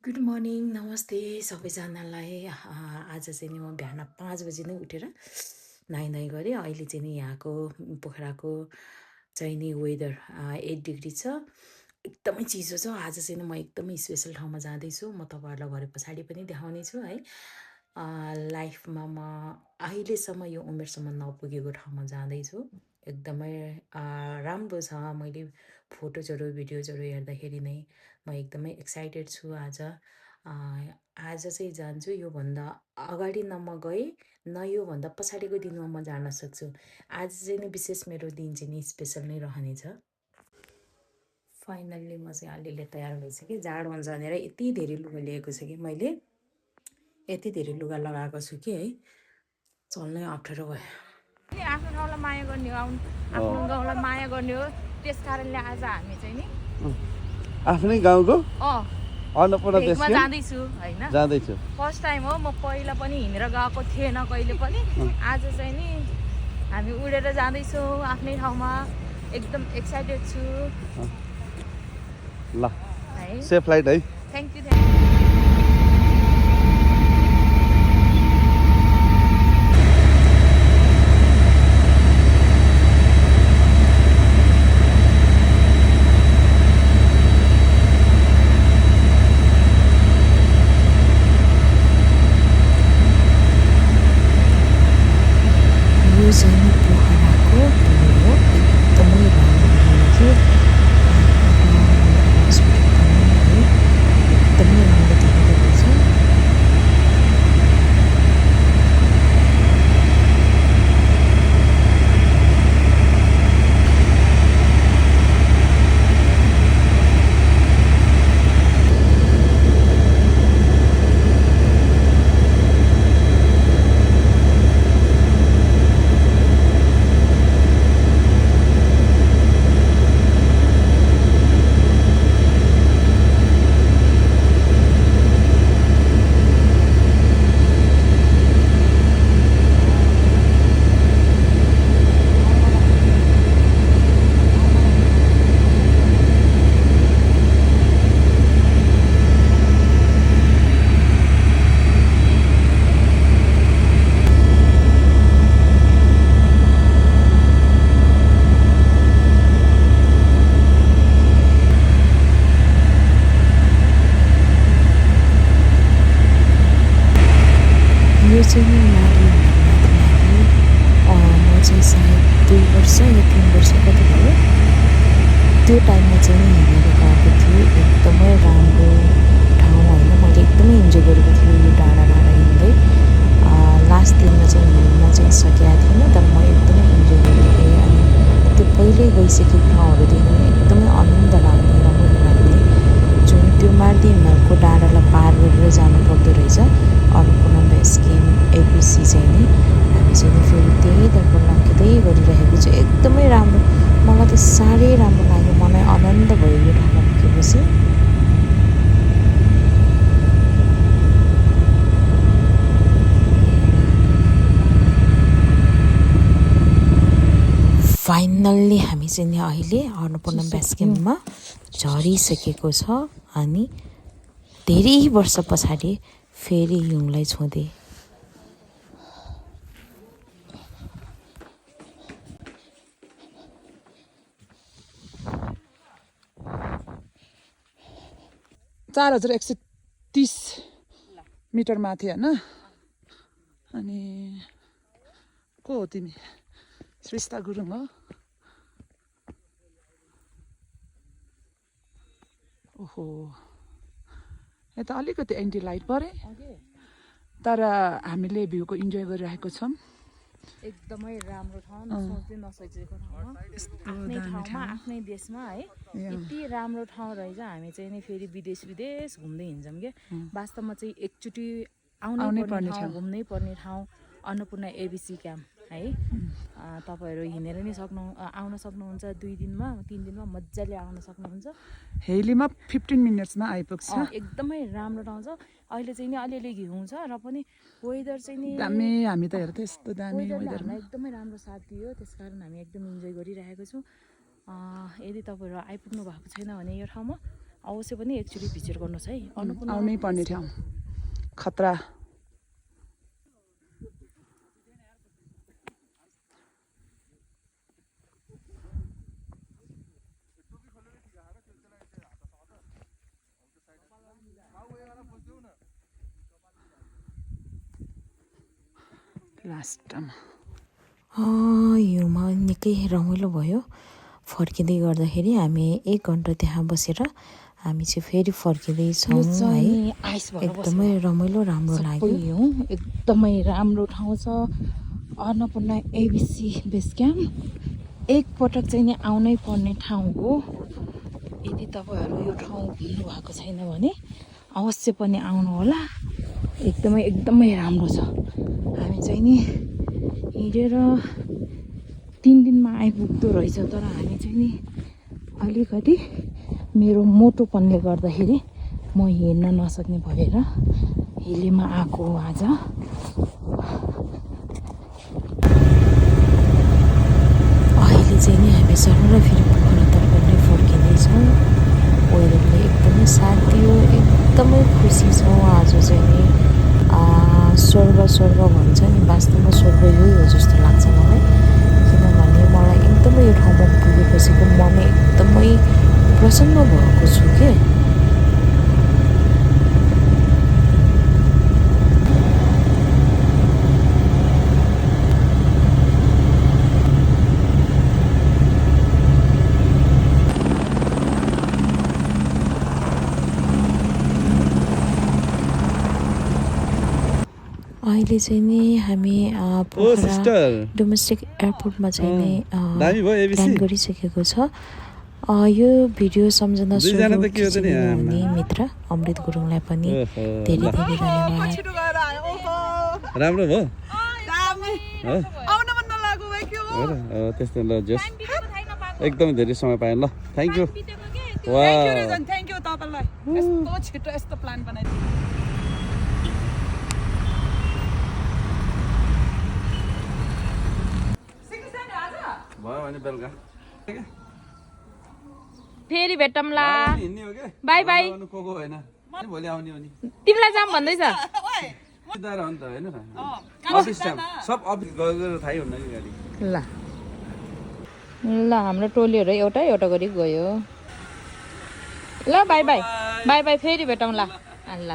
Good morning नमस्ते सबैजनालाई आज चाहिँ नि म बिहान 5 बजी नै उठेर नुहाइ गरेँ। अहिले चाहिँ नि यहाँको पोखराको चाहिँ नि वेदर 8 डिग्री छ, एकदमै चिसो छ। आज चाहिँ नि म एकदमै स्पेसल ठाउँमा जाँदैछु। म तपाईँहरूलाई भरे पछाडि पनि देखाउने छु है। लाइफमा म अहिलेसम्म यो उमेरसम्म नपुगेको ठाउँमा जाँदैछु। एकदमै राम्रो छ। मैले फोटोजहरू भिडियोजहरू हेर्दाखेरि नै म एकदमै एक्साइटेड छु आज। आज चाहिँ जान्छु, योभन्दा अगाडि न म गएँ न योभन्दा पछाडिको दिनमा म जान सक्छु। आज चाहिँ नि विशेष मेरो दिन चाहिँ नि स्पेसल नै रहनेछ। फाइनल्ली म चाहिँ अलिअलि तयार भइसकेँ। जाडो हुन्छ भनेर यति धेरै लुगा लिएको छु कि मैले, यति धेरै लुगा लगाएको छु कि है चल्नै अप्ठ्यारो भयो। आफ्नो ठाउँलाई माया गर्ने हो, आफ्नो गाउँलाई माया गर्ने हो। त्यस कारणले आज हामी चाहिँ नि आफ्नै गाउँको अन्नपूर्ण भेकमा देशमा जाँदैछु होइन। जाँदैछु। फर्स्ट टाइम हो, म पहिला पनि हिँडेर गएको थिएन कहिले पनि। आज चाहिँ नि हामी उडेर जाँदैछौँ आफ्नै ठाउँमा। एकदम एक्साइटेड छु ल है। सेफ फ्लाइट है। Thank you. यो चाहिँ नि पोखराको भ्यू हो, एकदमै राम्रो देखियो। हस्पिटल पनि है, एकदमै राम्रो देखिँदो रहेछ। यो चाहिँ नि माथि म चाहिँ सायद 2 वर्ष या 3 वर्ष कति भयो त्यो टाइममा चाहिँ नि हिँडेर गएको थिएँ। एकदमै राम्रो ठाउँ होइन, मैले एकदमै इन्जोय गरेको थिएँ यो डाँडा हिँड्दै। लास्ट दिनमा चाहिँ हिँड्न चाहिँ सकेको थिइनँ, तर म एकदमै इन्जोय गरेँ। अनि त्यो पहिल्यै गइसकेको ठाउँहरू देख्नु पनि एकदमै आनन्द लाग्ने, रमाइलो लाग्ने। जुन त्यो मार्दी हिमालको डाँडालाई पार गरेर जानुपर्दो रहेछ अन्नपूर्ण बेस क्याम्प एबिसी चाहिँ नि। हामी चाहिँ नि फेरि त्यहीँतर्फ लम्किँदै गरिरहेको छु। एकदमै राम्रो, मलाई त साह्रै राम्रो लाग्यो। मलाई आनन्द भयो यो ठाउँमा पुगेपछि। फाइनल्ली हामी चाहिँ नि अहिले अन्नपूर्ण बेस क्याम्पमा झरिसकेको छ। अनि धेरै वर्ष पछाडि फेरि हिउँलाई छुँदै चार 4130 मिटर माथि होइन। अनि को हो तिमी? सृष्टा गुरुङ हो। ओहो, यता अलिकति एन्टी लाइट परे, तर हामीले भ्यूको इन्जोय गरिरहेको छौँ। एकदमै राम्रो ठाउँ, सोच्दै नसोचेको ठाउँमा, आफ्नै ठाउँमा आफ्नै देशमा है। यति राम्रो ठाउँ रहेछ। हामी चाहिँ नि फेरि विदेश घुम्दै हिँड्छौँ क्या। वास्तवमा चाहिँ एकचोटि आउनै पर्ने ठाउँ, घुम्नै पर्ने ठाउँ अन्नपूर्ण एबिसी क्याम्प है। तपाईँहरू हिँडेर नि आउन सक्नुहुन्छ। 2 दिनमा 3 दिनमा मजाले आउन सक्नुहुन्छ। हेलीमा 15 मिनट्समा आइपुग्छ। एकदमै राम्रो ठाउँ छ। अहिले चाहिँ नि अलिअलि घिउ छ र पनि वेदर चाहिँ नि दामी। हामी त हेर्दै यस्तो दामी वेदरले वेदरमा हामीलाई एकदमै राम्रो साथ दियो। त्यसकारण हामी एकदम इन्जोय गरिरहेको छौँ। यदि तपाईँहरू आइपुग्नु भएको छैन भने यो ठाउँमा अवश्य पनि एकचोटि भिजिट गर्नुहोस् है। अन्नपूर्ण आउनै पर्ने ठाउँ खतरा। लास्टमा हिउँमा निकै रमाइलो भयो। फर्किँदै गर्दाखेरि हामी 1 घन्टा त्यहाँ बसेर हामी चाहिँ फेरि फर्किँदैछौँ है। एकदमै रमाइलो राम्रो लाग्यो। हिउँ एकदमै राम्रो ठाउँ छ अन्नपूर्ण एबिसी बेस क्याम्प। एकपटक चाहिँ नि आउनै पर्ने ठाउँ हो। यदि तपाईँहरू यो ठाउँ घुम्नु भएको छैन भने अवश्य पनि आउनु होला। एकदमै राम्रो छ। हामी चाहिँ नि हिँडेर 3 दिनमा आइपुग्दो रहेछ, तर हामी चाहिँ नि अलिकति मेरो मोटोपनले गर्दाखेरि म हिँड्न नसक्ने भएर हिलेमा आएको आज। अहिले चाहिँ नि हामी सरर फेरि पोखरातर्फ नै फर्किँदैछौँ। वेदर पनि एकदमै शान्ति हो, एकदमै खुसी छौँ। आज चाहिँ नि स्वर्ग भन्छ नि, वास्तवमा स्वर्ग यही हो जस्तो लाग्छ मलाई। किनभने मलाई एकदमै यो ठाउँमा पुगेपछिको मन एकदमै प्रसन्न भएको छु के। अहिले चाहिँ नि हामी पोखरा डोमेस्टिक एयरपोर्टमा चाहिँ नि ल्यान्ड गरिसकेको छ। यो भिडियो सम्झना हुने मित्र अमृत गुरुङलाई पनि धेरै धन्यवाद। राम्रो भयो त्यस्तो ल जस एकदमै धेरै समय पाएँ ल। Thank you. थ्याङ्क यू तपाईँलाई यस्तो छिटो यस्तो प्लान बनाइदिनु। भयो भने बेलुका फेरि भेटौँला। By by. भोलि आउने हो नि तिमीलाई जाम भन्दैछ। हो नि त होइन र अफिस टाइम सब अफिस गएर थाहै हुन्न कि गाडी। ल हाम्रो टोलीहरू एउटा गरी गयो। ल बाई बाई। फेरि भेटौँला। ल।